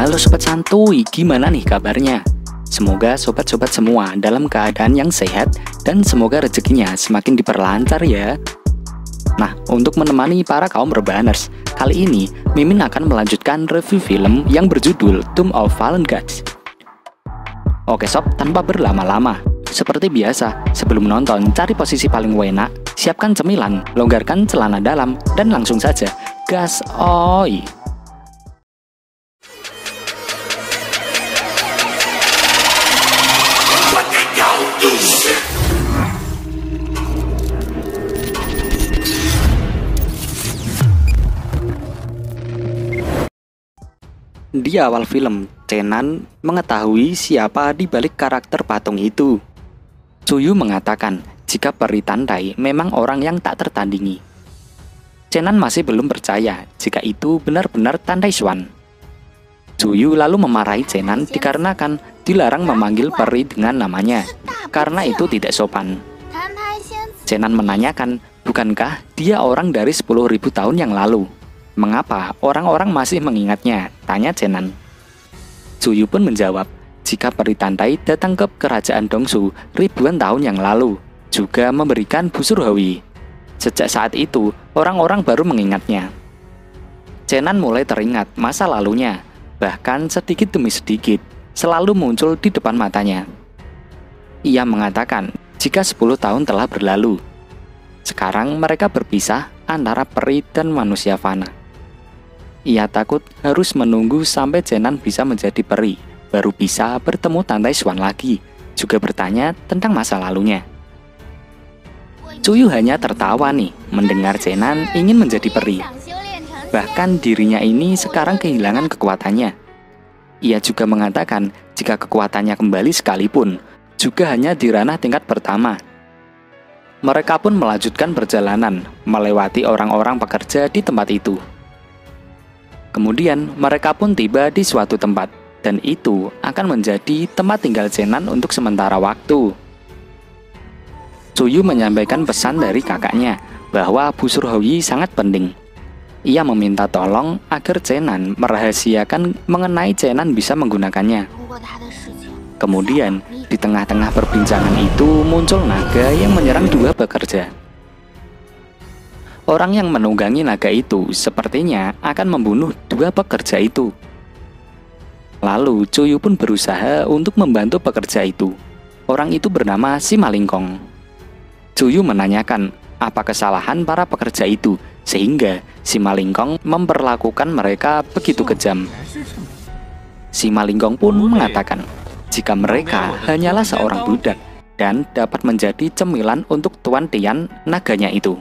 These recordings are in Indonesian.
Halo Sobat Santuy, gimana nih kabarnya? Semoga sobat-sobat semua dalam keadaan yang sehat dan semoga rezekinya semakin diperlancar ya. Nah, untuk menemani para kaum rebaners, kali ini Mimin akan melanjutkan review film yang berjudul Tomb of Fallen Gods. Oke sob, tanpa berlama-lama, seperti biasa, sebelum nonton cari posisi paling enak, siapkan cemilan, longgarkan celana dalam, dan langsung saja gas oi. Di awal film, Chenan mengetahui siapa di balik karakter patung itu. Suyu mengatakan jika peri Tandai memang orang yang tak tertandingi. Chenan masih belum percaya jika itu benar-benar Tandai Swan. Suyu lalu memarahi Chenan dikarenakan dilarang memanggil peri dengan namanya, karena itu tidak sopan. Chenan menanyakan, bukankah dia orang dari 10.000 tahun yang lalu? Mengapa orang-orang masih mengingatnya? Tanya Chenan. Suyu pun menjawab, jika peri Tandai datang ke kerajaan Dongsu ribuan tahun yang lalu, juga memberikan busur Howi. Sejak saat itu, orang-orang baru mengingatnya. Chenan mulai teringat masa lalunya, bahkan sedikit demi sedikit, selalu muncul di depan matanya. Ia mengatakan, jika 10 tahun telah berlalu, sekarang mereka berpisah antara peri dan manusia fana. Ia takut harus menunggu sampai Chenan bisa menjadi peri, baru bisa bertemu Tandai Swan lagi, juga bertanya tentang masa lalunya. Suyu hanya tertawa nih, mendengar Chenan ingin menjadi peri. Bahkan dirinya ini sekarang kehilangan kekuatannya. Ia juga mengatakan jika kekuatannya kembali sekalipun, juga hanya di ranah tingkat pertama. Mereka pun melanjutkan perjalanan, melewati orang-orang pekerja di tempat itu. Kemudian mereka pun tiba di suatu tempat, dan itu akan menjadi tempat tinggal Chenan untuk sementara waktu. Suyu menyampaikan pesan dari kakaknya bahwa busur Howi sangat penting. Ia meminta tolong agar Chenan merahasiakan mengenai Chenan bisa menggunakannya. Kemudian di tengah-tengah perbincangan itu muncul naga yang menyerang dua pekerja. Orang yang menunggangi naga itu sepertinya akan membunuh dua pekerja itu. Lalu Suyu pun berusaha untuk membantu pekerja itu. Orang itu bernama Simalingkong. Suyu menanyakan apa kesalahan para pekerja itu sehingga Simalingkong memperlakukan mereka begitu kejam. Simalingkong pun mengatakan jika mereka hanyalah seorang budak dan dapat menjadi cemilan untuk Tuan Tian naganya itu.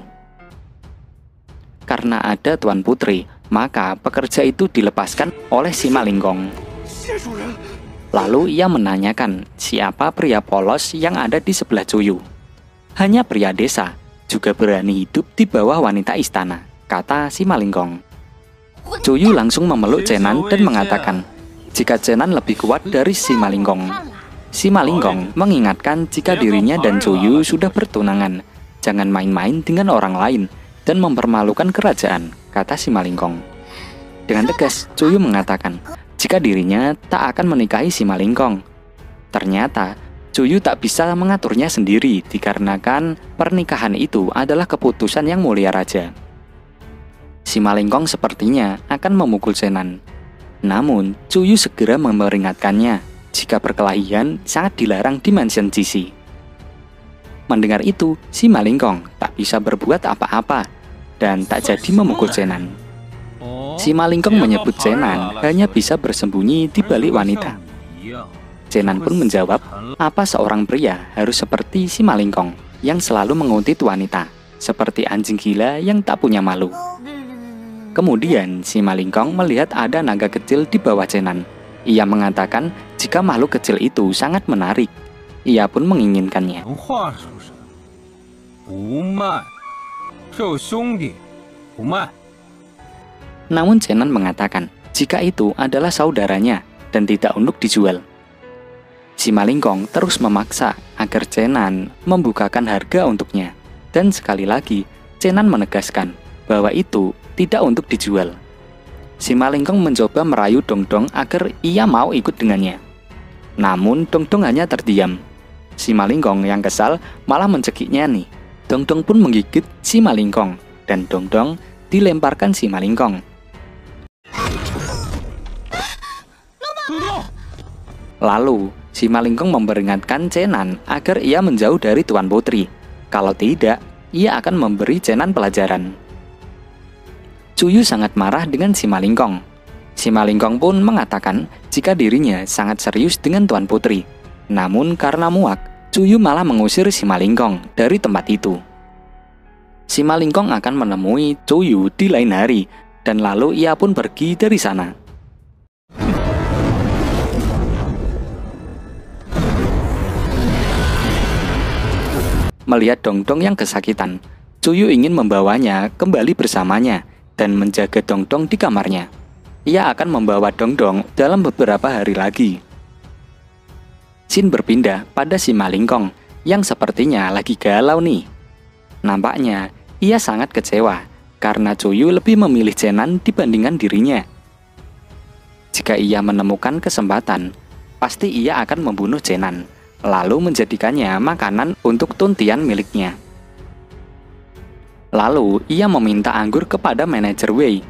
Karena ada Tuan Putri, maka pekerja itu dilepaskan oleh Simalingkong. Lalu ia menanyakan siapa pria polos yang ada di sebelah Suyu. Hanya pria desa, juga berani hidup di bawah wanita istana, kata Simalingkong. Suyu langsung memeluk Chenan dan mengatakan jika Chenan lebih kuat dari Simalingkong. Simalingkong mengingatkan jika dirinya dan Suyu sudah bertunangan, jangan main-main dengan orang lain dan mempermalukan kerajaan, kata Simalingkong. Dengan tegas, Suyu mengatakan jika dirinya tak akan menikahi Simalingkong. Ternyata, Suyu tak bisa mengaturnya sendiri dikarenakan pernikahan itu adalah keputusan yang mulia raja. Simalingkong sepertinya akan memukul Chenan. Namun, Suyu segera memperingatkannya jika perkelahian sangat dilarang di mansion Cici. Mendengar itu, Simalingkong tak bisa berbuat apa-apa dan tak jadi memukul Chenan. Simalingkong menyebut Chenan hanya bisa bersembunyi di balik wanita. Chenan pun menjawab, apa seorang pria harus seperti Simalingkong yang selalu menguntit wanita, seperti anjing gila yang tak punya malu. Kemudian Simalingkong melihat ada naga kecil di bawah Chenan. Ia mengatakan jika makhluk kecil itu sangat menarik. Ia pun menginginkannya. Namun Chenan mengatakan jika itu adalah saudaranya dan tidak untuk dijual. Simalingkong terus memaksa agar Chenan membukakan harga untuknya. Dan sekali lagi Chenan menegaskan bahwa itu tidak untuk dijual. Si Malingkong mencoba merayu Dongdong agar ia mau ikut dengannya. Namun Dongdong hanya terdiam. Si Malingkong yang kesal malah mencekiknya nih. Dongdong pun menggigit si Malingkong dan Dongdong dilemparkan si Malingkong. Lalu si Malingkong memperingatkan Chenan agar ia menjauh dari Tuan Putri. Kalau tidak, ia akan memberi Chenan pelajaran. Cuyu sangat marah dengan si Malingkong. Si Malingkong pun mengatakan jika dirinya sangat serius dengan Tuan Putri. Namun karena muak, Cuyu malah mengusir si Malingkong dari tempat itu. Si Malingkong akan menemui Cuyu di lain hari, dan lalu ia pun pergi dari sana. Melihat Dongdong yang kesakitan, Cuyu ingin membawanya kembali bersamanya dan menjaga Dongdong di kamarnya. Ia akan membawa Dongdong dalam beberapa hari lagi. Scene berpindah pada si Malingkong yang sepertinya lagi galau nih. Nampaknya ia sangat kecewa karena Cuyu lebih memilih Chenan dibandingkan dirinya. Jika ia menemukan kesempatan, pasti ia akan membunuh Chenan, lalu menjadikannya makanan untuk tuntian miliknya. Lalu ia meminta anggur kepada manajer Wei.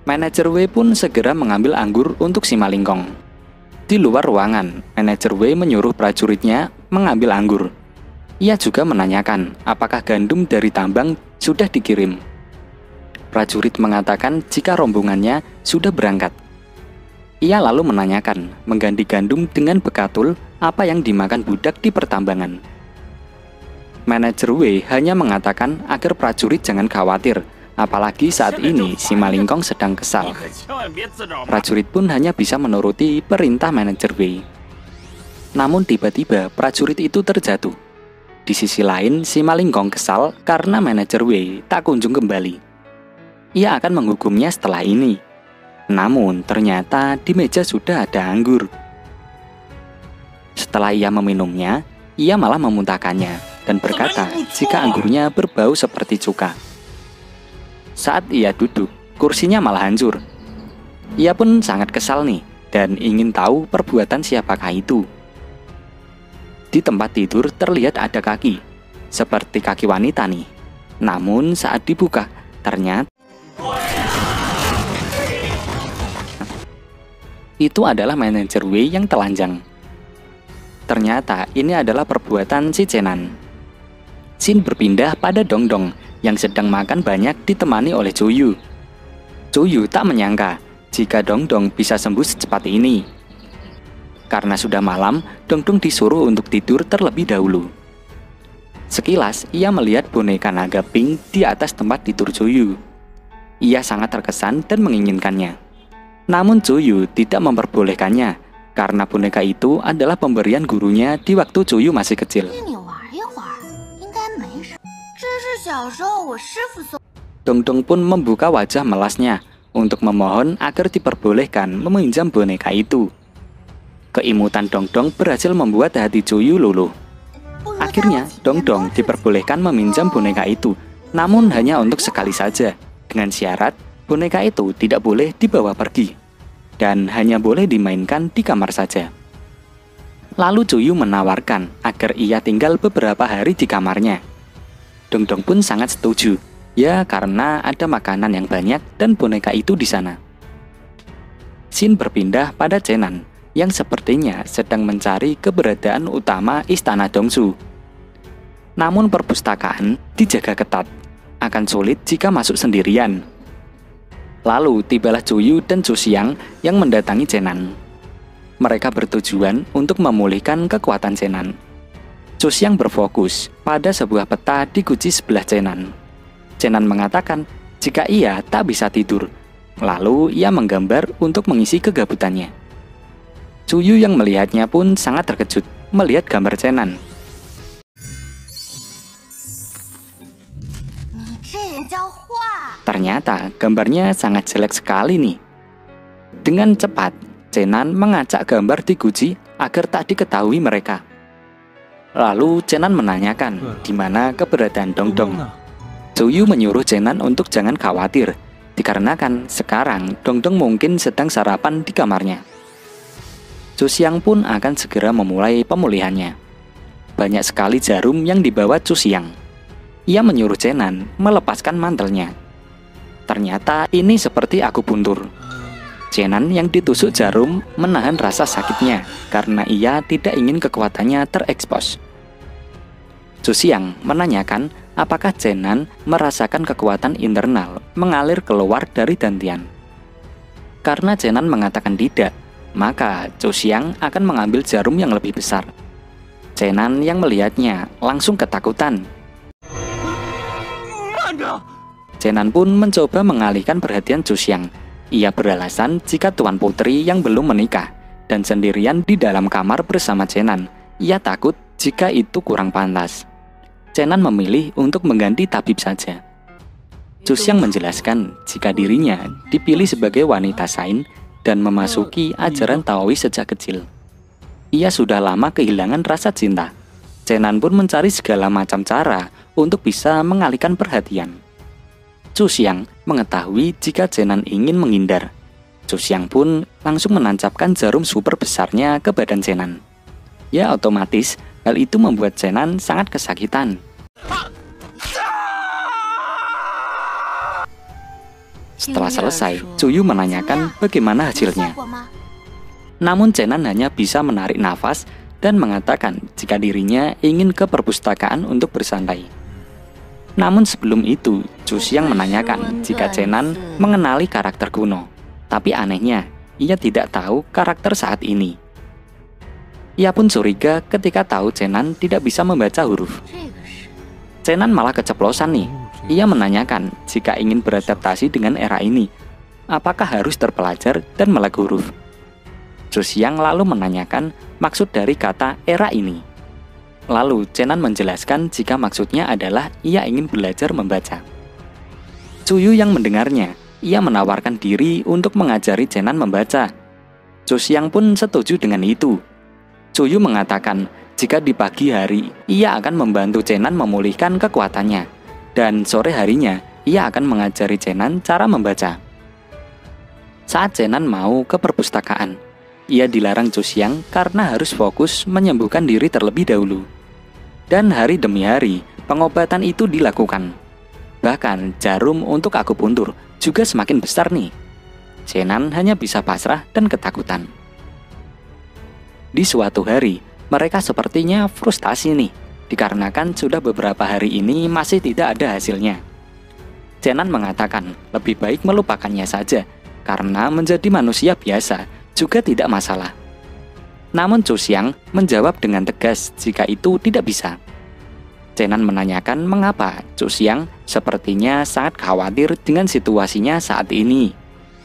Manajer Wei pun segera mengambil anggur untuk si Malingkong. Di luar ruangan, manajer Wei menyuruh prajuritnya mengambil anggur. Ia juga menanyakan apakah gandum dari tambang sudah dikirim. Prajurit mengatakan jika rombongannya sudah berangkat. Ia lalu menanyakan mengganti gandum dengan bekatul apa yang dimakan budak di pertambangan. Manajer Wei hanya mengatakan agar prajurit jangan khawatir, apalagi saat ini si Malingkong sedang kesal. Prajurit pun hanya bisa menuruti perintah manajer Wei. Namun tiba-tiba prajurit itu terjatuh. Di sisi lain, si Malingkong kesal karena manajer Wei tak kunjung kembali. Ia akan menghukumnya setelah ini. Namun ternyata di meja sudah ada anggur. Setelah ia meminumnya, ia malah memuntahkannya dan berkata jika anggurnya berbau seperti cuka. Saat ia duduk, kursinya malah hancur. Ia pun sangat kesal nih dan ingin tahu perbuatan siapakah itu. Di tempat tidur terlihat ada kaki, seperti kaki wanita nih. Namun saat dibuka, ternyata itu adalah manajer Wei yang telanjang. Ternyata ini adalah perbuatan si Chenan. Scene berpindah pada Dongdong yang sedang makan banyak ditemani oleh Cuyu. Cuyu tak menyangka jika Dongdong bisa sembuh secepat ini. Karena sudah malam, Dongdong disuruh untuk tidur terlebih dahulu. Sekilas, ia melihat boneka naga pink di atas tempat tidur Cuyu. Ia sangat terkesan dan menginginkannya. Namun Cuyu tidak memperbolehkannya, karena boneka itu adalah pemberian gurunya di waktu Cuyu masih kecil. Dongdong pun membuka wajah melasnya untuk memohon agar diperbolehkan meminjam boneka itu. Keimutan Dongdong berhasil membuat hati Cuyu luluh. Akhirnya Dongdong diperbolehkan meminjam boneka itu, namun hanya untuk sekali saja, dengan syarat boneka itu tidak boleh dibawa pergi dan hanya boleh dimainkan di kamar saja. Lalu Cuyu menawarkan agar ia tinggal beberapa hari di kamarnya. Dongdong pun sangat setuju, ya karena ada makanan yang banyak dan boneka itu di sana. Scene berpindah pada Chenan yang sepertinya sedang mencari keberadaan utama Istana Dongsu. Namun perpustakaan dijaga ketat, akan sulit jika masuk sendirian. Lalu tibalah Cuyu dan Cusiang yang mendatangi Chenan. Mereka bertujuan untuk memulihkan kekuatan Chenan. Cusiang berfokus pada sebuah peta di guci sebelah Chenan. Chenan mengatakan jika ia tak bisa tidur, lalu ia menggambar untuk mengisi kegabutannya. Cuyu yang melihatnya pun sangat terkejut melihat gambar Chenan. Ternyata gambarnya sangat jelek sekali nih. Dengan cepat, Chenan mengacak gambar di guci agar tak diketahui mereka. Lalu Chenan menanyakan di mana keberadaan Dongdong. Cuyu menyuruh Chenan untuk jangan khawatir Dikarenakan sekarang Dongdong mungkin sedang sarapan di kamarnya. Chu Xiang pun akan segera memulai pemulihannya. Banyak sekali jarum yang dibawa Chu Xiang. Ia menyuruh Zenan melepaskan mantelnya. Ternyata ini seperti akupuntur. Zenan yang ditusuk jarum menahan rasa sakitnya karena ia tidak ingin kekuatannya terekspos. Chu Xiang menanyakan apakah Zenan merasakan kekuatan internal mengalir keluar dari dantian. Karena Zenan mengatakan tidak, maka Chu Xiang akan mengambil jarum yang lebih besar. Zenan yang melihatnya langsung ketakutan. Zenan pun mencoba mengalihkan perhatian Chu Xiang. Ia beralasan jika Tuan Putri yang belum menikah dan sendirian di dalam kamar bersama Zenan, ia takut jika itu kurang pantas. Zenan memilih untuk mengganti tabib saja. Chu Xiang menjelaskan jika dirinya dipilih sebagai wanita Sain dan memasuki ajaran Taois sejak kecil. Ia sudah lama kehilangan rasa cinta. Zenan pun mencari segala macam cara untuk bisa mengalihkan perhatian. Chu Xiang mengetahui jika Zenan ingin menghindar. Chu Xiang pun langsung menancapkan jarum super besarnya ke badan Zenan. Ya otomatis hal itu membuat Zenan sangat kesakitan. Setelah selesai, Chu Yu menanyakan bagaimana hasilnya. Namun Zenan hanya bisa menarik nafas dan mengatakan jika dirinya ingin ke perpustakaan untuk bersantai. Namun sebelum itu, Chu Xiang menanyakan jika Zenan mengenali karakter kuno. Tapi anehnya, ia tidak tahu karakter saat ini. Ia pun curiga ketika tahu Zenan tidak bisa membaca huruf. Zenan malah keceplosan nih. Ia menanyakan jika ingin beradaptasi dengan era ini, apakah harus terpelajar dan melek huruf. Chu Xiang lalu menanyakan maksud dari kata era ini. Lalu Zenan menjelaskan jika maksudnya adalah ia ingin belajar membaca. Chu Yu yang mendengarnya, ia menawarkan diri untuk mengajari Zenan membaca. Chu Xiang pun setuju dengan itu. Chu Yu mengatakan jika di pagi hari ia akan membantu Zenan memulihkan kekuatannya, dan sore harinya ia akan mengajari Zenan cara membaca. Saat Zenan mau ke perpustakaan, ia dilarang Chu Xiang karena harus fokus menyembuhkan diri terlebih dahulu. Dan hari demi hari, pengobatan itu dilakukan. Bahkan jarum untuk akupuntur juga semakin besar nih. Zenan hanya bisa pasrah dan ketakutan. Di suatu hari, mereka sepertinya frustasi nih, dikarenakan sudah beberapa hari ini masih tidak ada hasilnya. Zenan mengatakan lebih baik melupakannya saja, karena menjadi manusia biasa juga tidak masalah. Namun Chu Xiang menjawab dengan tegas jika itu tidak bisa. Zenan menanyakan mengapa Chu Xiang sepertinya sangat khawatir dengan situasinya saat ini.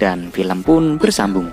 Dan film pun bersambung.